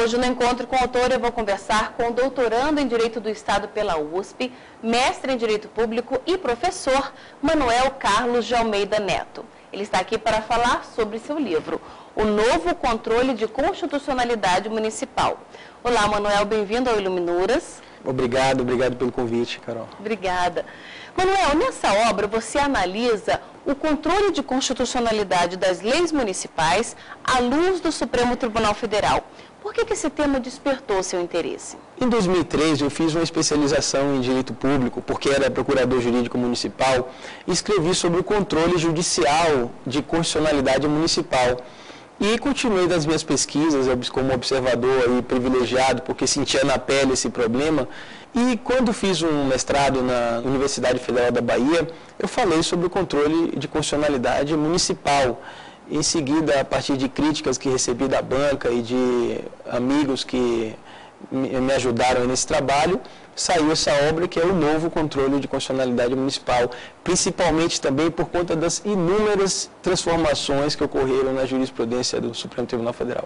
Hoje, no Encontro com o Autor, eu vou conversar com o doutorando em Direito do Estado pela USP, mestre em Direito Público e professor Manuel Carlos de Almeida Neto. Ele está aqui para falar sobre seu livro, O Novo Controle de Constitucionalidade Municipal. Olá, Manuel, bem-vindo ao Iluminuras. Obrigado pelo convite, Carol. Obrigada. Manuel, nessa obra você analisa o controle de constitucionalidade das leis municipais à luz do Supremo Tribunal Federal. Por que esse tema despertou seu interesse? Em 2003, eu fiz uma especialização em Direito Público, porque era procurador jurídico municipal, e escrevi sobre o controle judicial de constitucionalidade municipal. E continuei das minhas pesquisas como observador aí, privilegiado, porque sentia na pele esse problema. E quando fiz um mestrado na Universidade Federal da Bahia, eu falei sobre o controle de constitucionalidade municipal. Em seguida, a partir de críticas que recebi da banca e de amigos que me ajudaram nesse trabalho, saiu essa obra que é o Novo Controle de Constitucionalidade Municipal, principalmente também por conta das inúmeras transformações que ocorreram na jurisprudência do Supremo Tribunal Federal.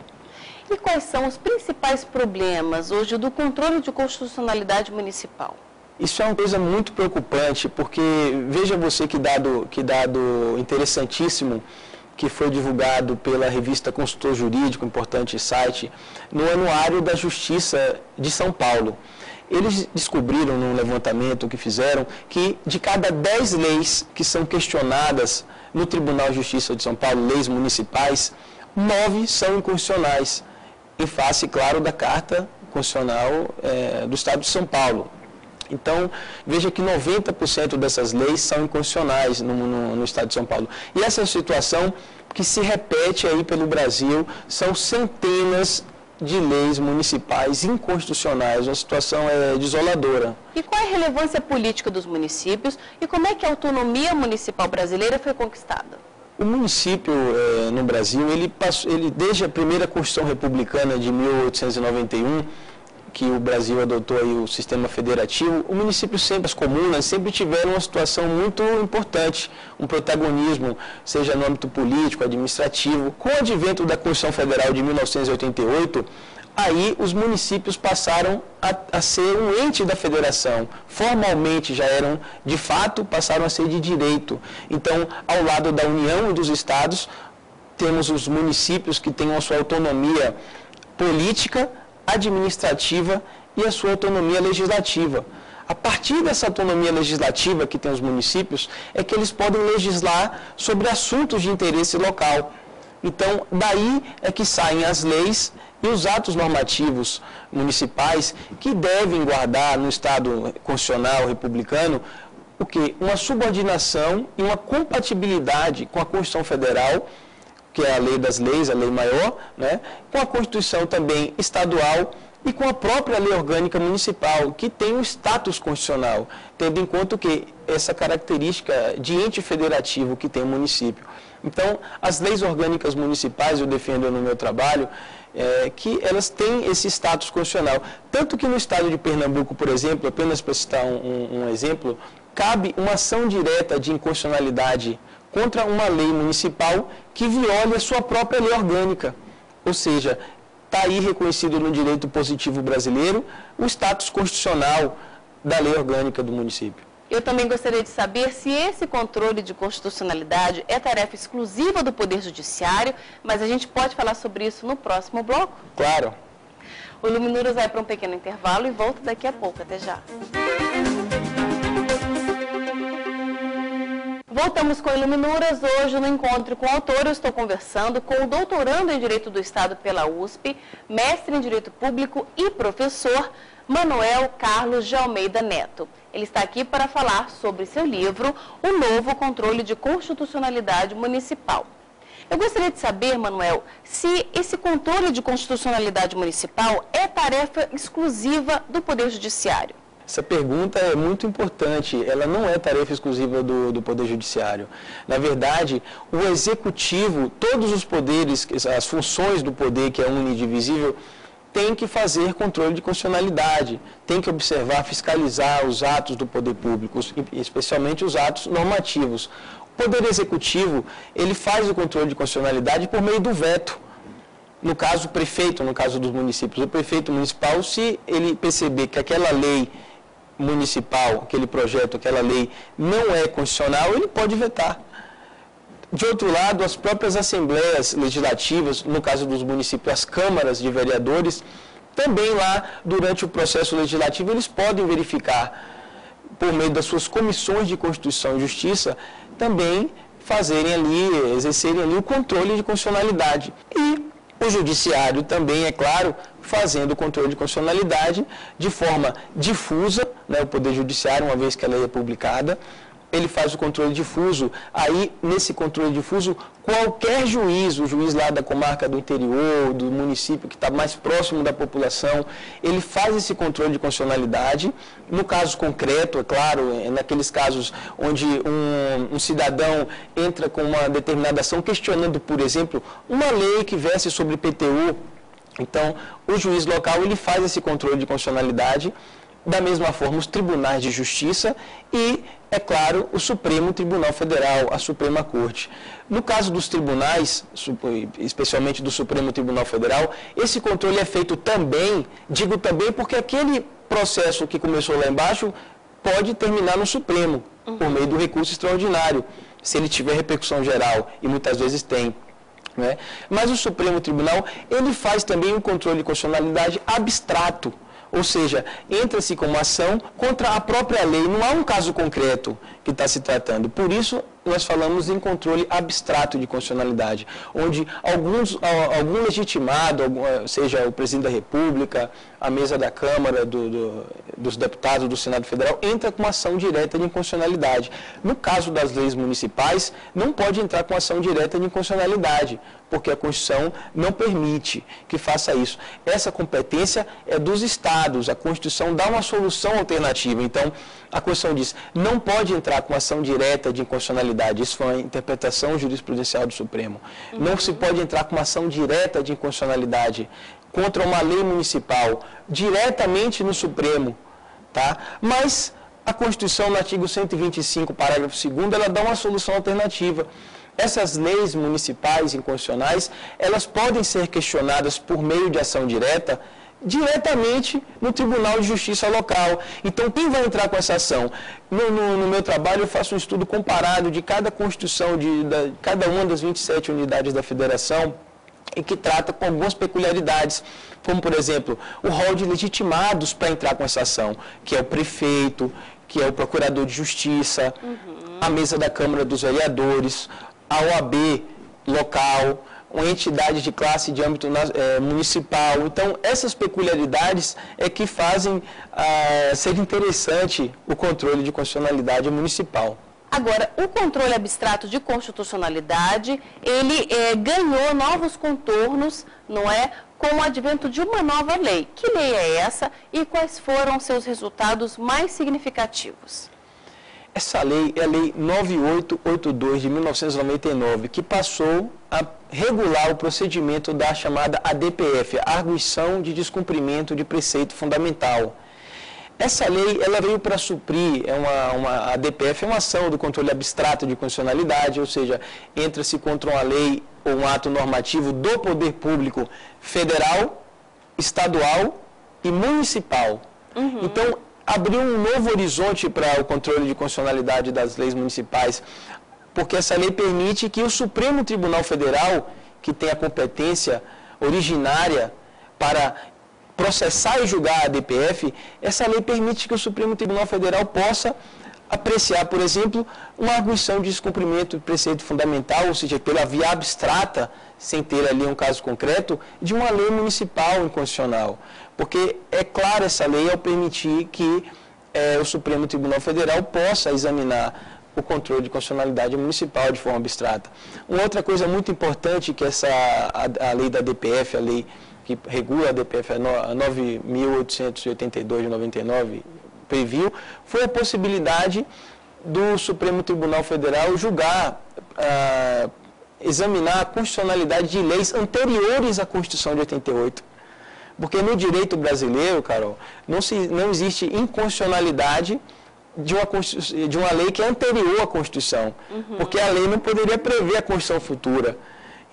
E quais são os principais problemas hoje do controle de constitucionalidade municipal? Isso é uma coisa muito preocupante, porque veja você que dado interessantíssimo que foi divulgado pela revista Consultor Jurídico, importante site, no Anuário da Justiça de São Paulo. Eles descobriram, num levantamento que fizeram, que de cada 10 leis que são questionadas no Tribunal de Justiça de São Paulo, leis municipais, 9 são inconstitucionais, em face, claro, da Carta Constitucional do Estado de São Paulo. Então, veja que 90% dessas leis são inconstitucionais no Estado de São Paulo. E essa situação que se repete aí pelo Brasil, são centenas de leis municipais inconstitucionais, uma situação desoladora. E qual é a relevância política dos municípios e como é que a autonomia municipal brasileira foi conquistada? O município no Brasil, ele desde a primeira Constituição Republicana de 1891, que o Brasil adotou aí o sistema federativo, o município sempre, as comunas, sempre tiveram uma situação muito importante, um protagonismo, seja no âmbito político, administrativo. Com o advento da Constituição Federal de 1988, aí os municípios passaram a ser um ente da federação. Formalmente já eram, de fato, passaram a ser de direito. Então, ao lado da União e dos estados, temos os municípios que têm a sua autonomia política, administrativa e a sua autonomia legislativa. A partir dessa autonomia legislativa que tem os municípios, é que eles podem legislar sobre assuntos de interesse local. Então, daí é que saem as leis e os atos normativos municipais que devem guardar no Estado constitucional republicano o quê? Uma subordinação e uma compatibilidade com a Constituição Federal, que é a lei das leis, a lei maior, né? Com a Constituição também estadual e com a própria lei orgânica municipal, que tem um status constitucional, tendo em conta que essa característica de ente federativo que tem o município. Então, as leis orgânicas municipais, eu defendo no meu trabalho, que elas têm esse status constitucional. Tanto que no estado de Pernambuco, por exemplo, apenas para citar um exemplo, cabe uma ação direta de inconstitucionalidade contra uma lei municipal que viole a sua própria lei orgânica. Ou seja, está aí reconhecido no direito positivo brasileiro o status constitucional da lei orgânica do município. Eu também gostaria de saber se esse controle de constitucionalidade é tarefa exclusiva do Poder Judiciário, mas a gente pode falar sobre isso no próximo bloco? Claro. O Iluminuras vai para um pequeno intervalo e volta daqui a pouco. Até já. Voltamos com Iluminuras. Hoje, no Encontro com o Autor, eu estou conversando com o doutorando em Direito do Estado pela USP, mestre em Direito Público e professor Manuel Carlos de Almeida Neto. Ele está aqui para falar sobre seu livro, O Novo Controle de Constitucionalidade Municipal. Eu gostaria de saber, Manuel, se esse controle de constitucionalidade municipal é tarefa exclusiva do Poder Judiciário. Essa pergunta é muito importante, ela não é tarefa exclusiva do Poder Judiciário. Na verdade, o Executivo, todos os poderes, as funções do poder, que é unidivisível, tem que fazer controle de constitucionalidade, tem que observar, fiscalizar os atos do poder público, especialmente os atos normativos. O Poder Executivo, ele faz o controle de constitucionalidade por meio do veto. no caso, o prefeito, no caso dos municípios, o prefeito municipal, se ele perceber que aquela lei municipal, aquele projeto, aquela lei não é constitucional, ele pode vetar. De outro lado, as próprias assembleias legislativas, no caso dos municípios, as câmaras de vereadores, também lá, durante o processo legislativo, eles podem verificar, por meio das suas comissões de Constituição e Justiça, também fazerem ali, exercerem ali o controle de constitucionalidade. E o Judiciário também, é claro, fazendo o controle de constitucionalidade de forma difusa, né, o Poder Judiciário, uma vez que a lei é publicada, ele faz o controle difuso. Aí, nesse controle difuso, qualquer juiz, o juiz lá da comarca do interior, do município que está mais próximo da população, ele faz esse controle de constitucionalidade. No caso concreto, é claro, naqueles casos onde um cidadão entra com uma determinada ação questionando, por exemplo, uma lei que verse sobre IPTU, então, o juiz local ele faz esse controle de constitucionalidade. Da mesma forma, os tribunais de justiça e, é claro, o Supremo Tribunal Federal, a Suprema Corte. No caso dos tribunais, especialmente do Supremo Tribunal Federal, esse controle é feito também, digo também porque aquele processo que começou lá embaixo pode terminar no Supremo, por meio do recurso extraordinário, se ele tiver repercussão geral, e muitas vezes tem. Né? Mas o Supremo Tribunal, ele faz também um controle de constitucionalidade abstrato. Ou seja, entra-se com uma ação contra a própria lei, não há um caso concreto que está se tratando. Por isso, nós falamos em controle abstrato de constitucionalidade, onde algum legitimado, seja o presidente da República, a mesa da Câmara, dos deputados do Senado Federal, entra com uma ação direta de inconstitucionalidade. No caso das leis municipais, não pode entrar com ação direta de inconstitucionalidade, porque a Constituição não permite que faça isso. Essa competência é dos Estados, a Constituição dá uma solução alternativa. Então, a Constituição diz, não pode entrar com ação direta de inconstitucionalidade, isso foi a interpretação jurisprudencial do Supremo. Não se pode entrar com uma ação direta de inconstitucionalidade contra uma lei municipal, diretamente no Supremo, tá? Mas a Constituição, no artigo 125, parágrafo 2º, ela dá uma solução alternativa. Essas leis municipais inconstitucionais, elas podem ser questionadas por meio de ação direta, diretamente no Tribunal de Justiça local. Então, quem vai entrar com essa ação? No meu trabalho, eu faço um estudo comparado de cada Constituição, de cada uma das 27 unidades da Federação, e que trata com algumas peculiaridades, como, por exemplo, o rol de legitimados para entrar com essa ação, que é o prefeito, que é o procurador de justiça, a mesa da Câmara dos Vereadores, a OAB local, uma entidade de classe de âmbito municipal. Então, essas peculiaridades é que fazem ser interessante o controle de constitucionalidade municipal. Agora, o controle abstrato de constitucionalidade, ele ganhou novos contornos, não é? Com o advento de uma nova lei. Que lei é essa e quais foram seus resultados mais significativos? Essa lei é a Lei 9882 de 1999, que passou a regular o procedimento da chamada ADPF, Arguição de Descumprimento de Preceito Fundamental. Essa lei, ela veio para suprir, a ADPF é uma ação do controle abstrato de constitucionalidade, ou seja, entra-se contra uma lei ou um ato normativo do poder público federal, estadual e municipal. Então, abriu um novo horizonte para o controle de constitucionalidade das leis municipais, porque essa lei permite que o Supremo Tribunal Federal, que tem a competência originária para processar e julgar a ADPF, essa lei permite que o Supremo Tribunal Federal possa apreciar, por exemplo, uma arguição de descumprimento de preceito fundamental, ou seja, pela via abstrata, sem ter ali um caso concreto, de uma lei municipal inconstitucional. Porque é claro essa lei ao permitir que o Supremo Tribunal Federal possa examinar o controle de constitucionalidade municipal de forma abstrata. Uma outra coisa muito importante que a lei da ADPF, a lei que regula a ADPF, a 9.882 de 99, previu, foi a possibilidade do Supremo Tribunal Federal julgar, examinar a constitucionalidade de leis anteriores à Constituição de 88. Porque no direito brasileiro, Carol, não existe inconstitucionalidade de uma lei que é anterior à Constituição. Porque a lei não poderia prever a Constituição futura.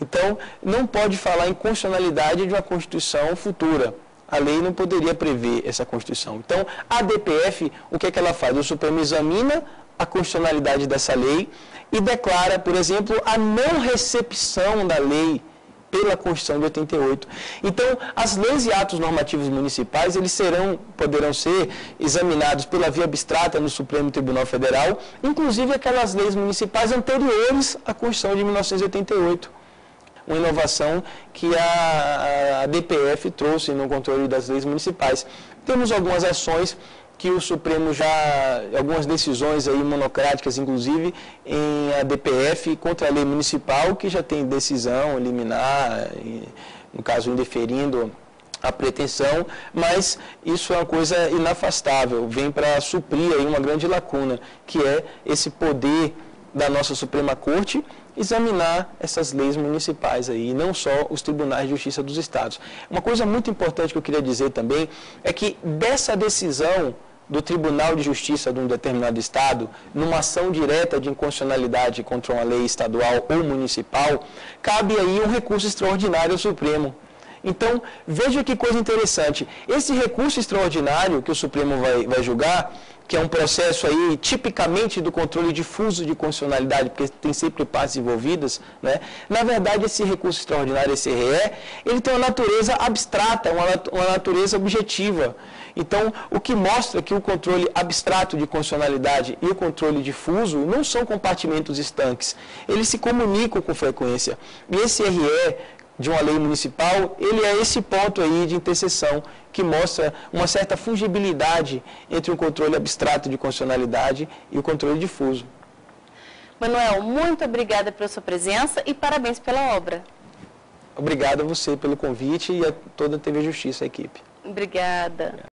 Então, não pode falar em constitucionalidade de uma Constituição futura. A lei não poderia prever essa Constituição. Então, a DPF, o que é que ela faz? O Supremo examina a constitucionalidade dessa lei e declara, por exemplo, a não recepção da lei pela Constituição de 88. Então, as leis e atos normativos municipais, eles poderão ser examinados pela via abstrata no Supremo Tribunal Federal, inclusive aquelas leis municipais anteriores à Constituição de 1988. Uma inovação que a DPF trouxe no controle das leis municipais. Temos algumas ações que o Supremo algumas decisões aí monocráticas, inclusive, em a DPF contra a lei municipal, que já tem decisão liminar, no caso, indeferindo a pretensão, mas isso é uma coisa inafastável, vem para suprir aí uma grande lacuna, que é esse poder da nossa Suprema Corte examinar essas leis municipais aí, e não só os tribunais de justiça dos estados. Uma coisa muito importante que eu queria dizer também é que dessa decisão do Tribunal de Justiça de um determinado estado, numa ação direta de inconstitucionalidade contra uma lei estadual ou municipal, cabe aí um recurso extraordinário ao Supremo. Então, veja que coisa interessante. Esse recurso extraordinário que o Supremo vai julgar, que é um processo aí tipicamente do controle difuso de constitucionalidade, porque tem sempre partes envolvidas, né? Na verdade, esse recurso extraordinário, esse RE, ele tem uma natureza abstrata, uma natureza objetiva. Então, o que mostra que o controle abstrato de constitucionalidade e o controle difuso não são compartimentos estanques. Eles se comunicam com frequência. E esse RE de uma lei municipal, ele é esse ponto aí de interseção que mostra uma certa fungibilidade entre o controle abstrato de constitucionalidade e o controle difuso. Manuel, muito obrigada pela sua presença e parabéns pela obra. Obrigado a você pelo convite e a toda a TV Justiça, a equipe. Obrigada.